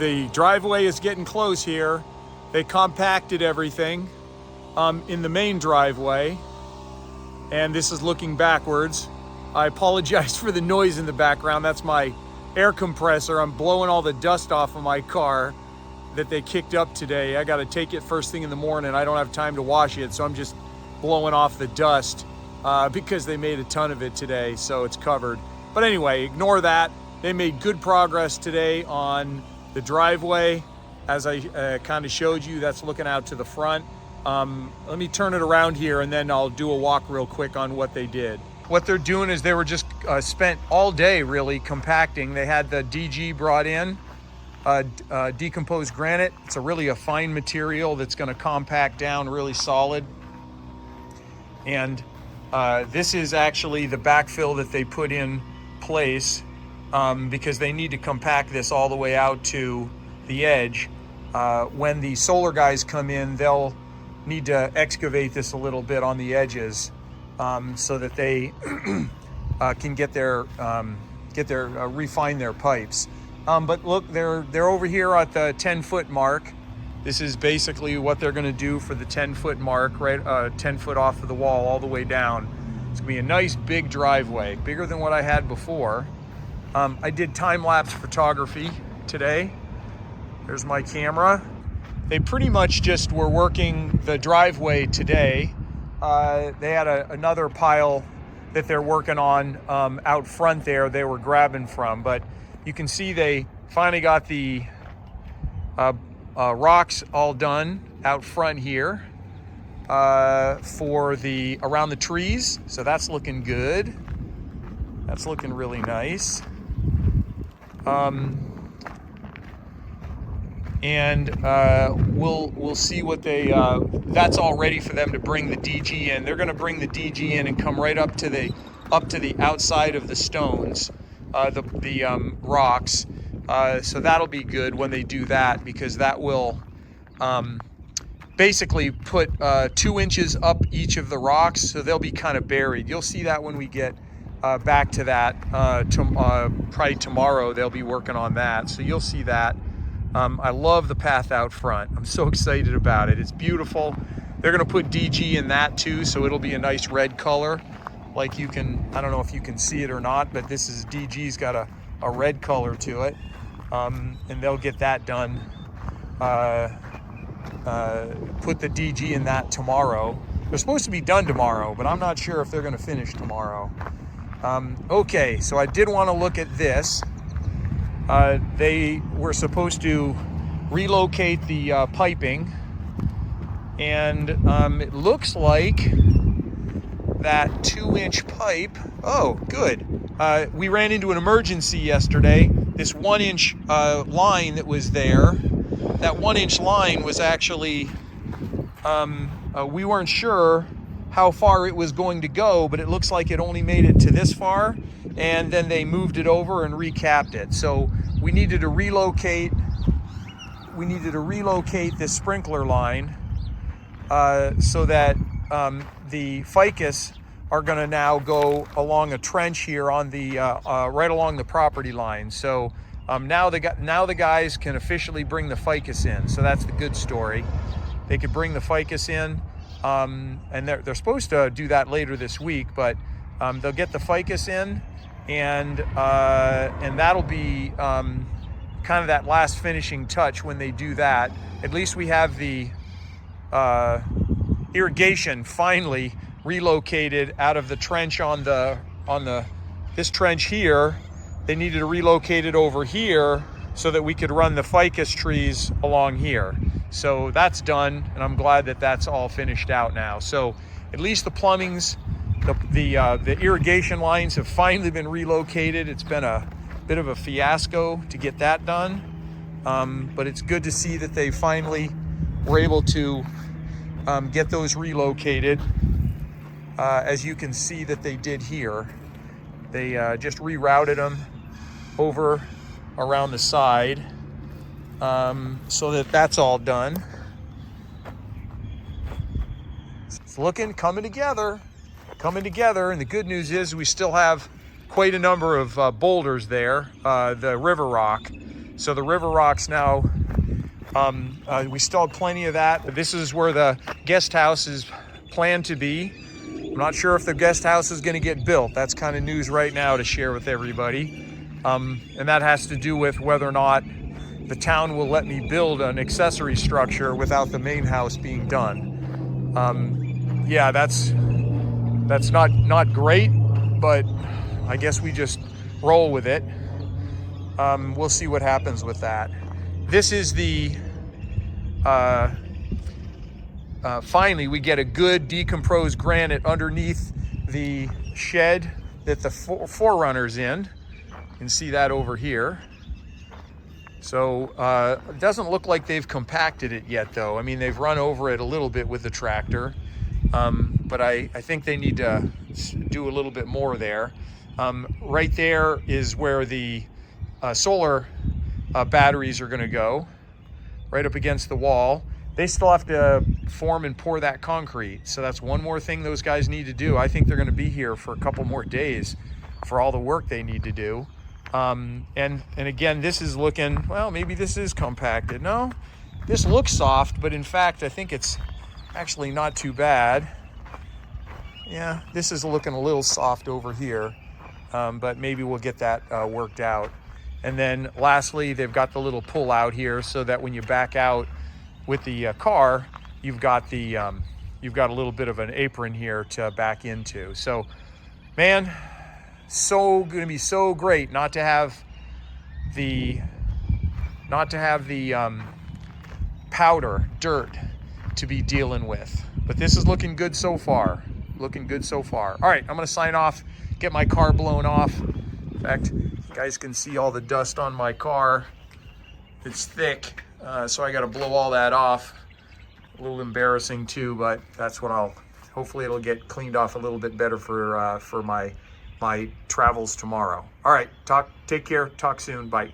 the driveway is getting close here. They compacted everything in the main driveway, and this is looking backwards. I apologize for the noise in the background. That's my air compressor. I'm blowing all the dust off of my car that they kicked up today. I got to take it first thing in the morning. I don't have time to wash it, so I'm just blowing off the dust because they made a ton of it today, so it's covered. But anyway, ignore that. They made good progress today on the driveway. As I kind of showed you, that's looking out to the front. Let me turn it around here and then I'll do a walk real quick on what they did. What they're doing is they were just spent all day really compacting. They had the DG brought in, decomposed granite. It's really a fine material that's going to compact down really solid. And this is actually the backfill that they put in place because they need to compact this all the way out to the edge. When the solar guys come in, they'll need to excavate this a little bit on the edges so that they can get their refine their pipes. But look, they're over here at the 10-foot mark. This is basically what they're going to do for the 10-foot mark, right? 10 foot off of the wall all the way down. It's going to be a nice big driveway, bigger than what I had before. I did time-lapse photography today. There's my camera. They pretty much just were working the driveway today. They had another pile that they're working on out front there they were grabbing from, but you can see they finally got the rocks all done out front here for around the trees. So that's looking good. That's looking really nice. We'll see what they, that's all ready for them to bring the DG in. They're gonna bring the DG in and come right up to the outside of the stones, the rocks. So that'll be good when they do that, because that will basically put 2 inches up each of the rocks, so they'll be kind of buried. You'll see that when we get back to that probably tomorrow. They'll be working on that, so you'll see that. I love the path out front. I'm so excited about it. It's beautiful. They're gonna put DG in that too, so it'll be a nice red color. Like you can, I don't know if you can see it or not, but this is DG's got a red color to it. And they'll get that done. Put the DG in that tomorrow. They're supposed to be done tomorrow, but I'm not sure if they're gonna finish tomorrow. Okay, so I did wanna look at this. They were supposed to relocate the piping, and it looks like that 2-inch pipe, oh good, we ran into an emergency yesterday. This 1-inch line that was there, that 1-inch line was actually, we weren't sure how far it was going to go, but it looks like it only made it to this far, and then they moved it over and recapped it. So we needed to relocate this sprinkler line so that the ficus are going to now go along a trench here on the right along the property line. So now the guys can officially bring the ficus in. So that's the good story. They could bring the ficus in, and they're supposed to do that later this week, but they'll get the ficus in, and that'll be kind of that last finishing touch when they do that. At least we have the irrigation finally relocated out of the trench on this trench here. They needed to relocate it over here so that we could run the ficus trees along here. So that's done, and I'm glad that that's all finished out now. So at least the plumbing's, the irrigation lines have finally been relocated. It's been a bit of a fiasco to get that done, but it's good to see that they finally were able to get those relocated. As you can see that they did here. They just rerouted them over around the side so that that's all done. It's coming together, and the good news is we still have quite a number of boulders there, the river rock. So the river rocks now, we still have plenty of that. This is where the guest house is planned to be. I'm not sure if the guest house is going to get built. That's kind of news right now to share with everybody. And that has to do with whether or not the town will let me build an accessory structure without the main house being done. Yeah, that's not great, but I guess we just roll with it. We'll see what happens with that. This is the, finally we get a good decomposed granite underneath the shed that the Forerunner's in. You can see that over here. So it doesn't look like they've compacted it yet though. I mean, they've run over it a little bit with the tractor, but I think they need to do a little bit more there. Right there is where the solar batteries are gonna go, right up against the wall. They still have to form and pour that concrete. So that's one more thing those guys need to do. I think they're gonna be here for a couple more days for all the work they need to do. And again, this is looking, well, maybe this is compacted. No, this looks soft, but in fact, I think it's actually not too bad. Yeah, this is looking a little soft over here, but maybe we'll get that worked out. And then lastly, they've got the little pull out here so that when you back out with the car, you've got a little bit of an apron here to back into. So, man, gonna be so great not to have the powder dirt to be dealing with, but this is looking good so far. All right, I'm gonna sign off, get my car blown off. In fact, you guys can see all the dust on my car. It's thick, so I got to blow all that off. A little embarrassing too, but that's what hopefully it'll get cleaned off a little bit better for my travels tomorrow. All right, take care, talk soon, bye.